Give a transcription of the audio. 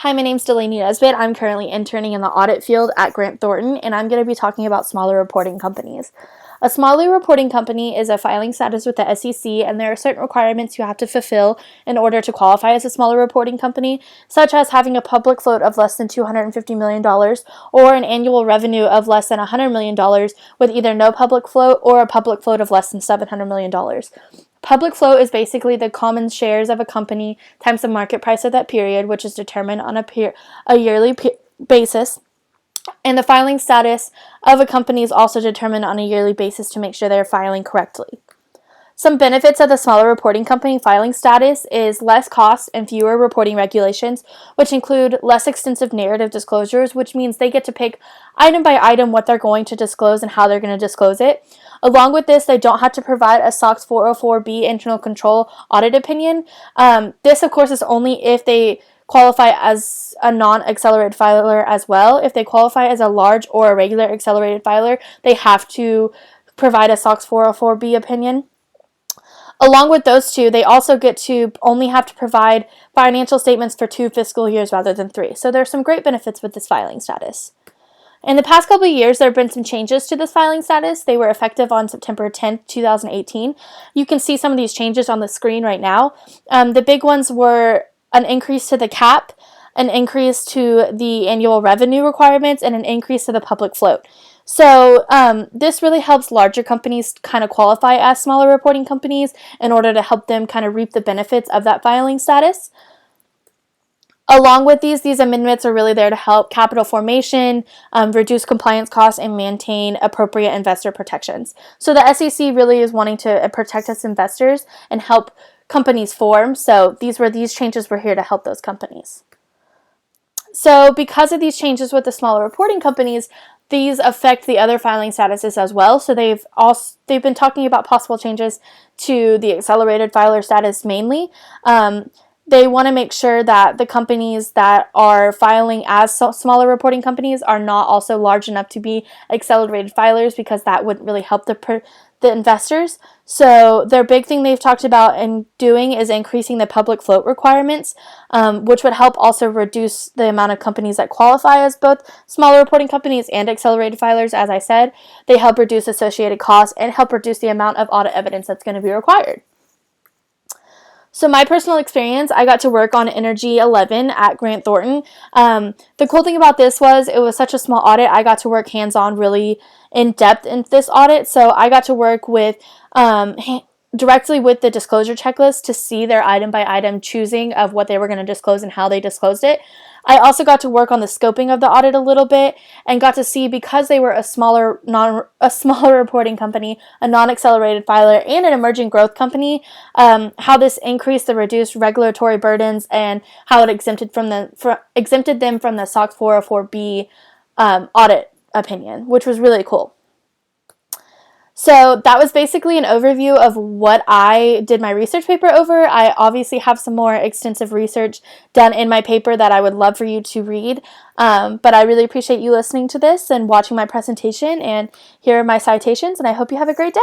Hi, my name's Delaney Nesbitt. I'm currently interning in the audit field at Grant Thornton, and I'm going to be talking about smaller reporting companies. A smaller reporting company is a filing status with the SEC, and there are certain requirements you have to fulfill in order to qualify as a smaller reporting company, such as having a public float of less than $250 million or an annual revenue of less than $100 million with either no public float or a public float of less than $700 million. Public float is basically the common shares of a company times the market price of that period, which is determined on a yearly basis. And the filing status of a company is also determined on a yearly basis to make sure they're filing correctly. Some benefits of the smaller reporting company filing status is less cost and fewer reporting regulations, which include less extensive narrative disclosures, which means they get to pick item by item what they're going to disclose and how they're going to disclose it. Along with this, they don't have to provide a SOX 404B internal control audit opinion. This, of course, is only if they qualify as a non-accelerated filer as well. If they qualify as a large or a regular accelerated filer, they have to provide a SOX 404B opinion. Along with those two, they also get to only have to provide financial statements for 2 fiscal years rather than 3. So there's some great benefits with this filing status. In the past couple of years, there have been some changes to this filing status. They were effective on September 10th, 2018. You can see some of these changes on the screen right now. The big ones were an increase to the cap, an increase to the annual revenue requirements, and an increase to the public float. So this really helps larger companies kind of qualify as smaller reporting companies in order to help them kind of reap the benefits of that filing status. Along with these amendments are really there to help capital formation, reduce compliance costs, and maintain appropriate investor protections. So the SEC really is wanting to protect us investors and help companies form. So these changes were here to help those companies. So because of these changes with the smaller reporting companies, these affect the other filing statuses as well. So they've been talking about possible changes to the accelerated filer status mainly. They want to make sure that the companies that are filing as smaller reporting companies are not also large enough to be accelerated filers, because that wouldn't really help the investors. So their big thing they've talked about and doing is increasing the public float requirements, which would help also reduce the amount of companies that qualify as both smaller reporting companies and accelerated filers. As I said, they help reduce associated costs and help reduce the amount of audit evidence that's going to be required. So my personal experience, I got to work on Energy 11 at Grant Thornton. The cool thing about this was it was such a small audit. I got to work hands-on really in depth in this audit. So I got to work with directly with the disclosure checklist to see their item by item choosing of what they were going to disclose and how they disclosed it. I also got to work on the scoping of the audit a little bit and got to see, because they were a smaller reporting company, a non-accelerated filer, and an emerging growth company, how this increased the reduced regulatory burdens and how it exempted them from the SOX 404B audit opinion, which was really cool. So that was basically an overview of what I did my research paper over. I obviously have some more extensive research done in my paper that I would love for you to read. But I really appreciate you listening to this and watching my presentation. And here are my citations, and I hope you have a great day.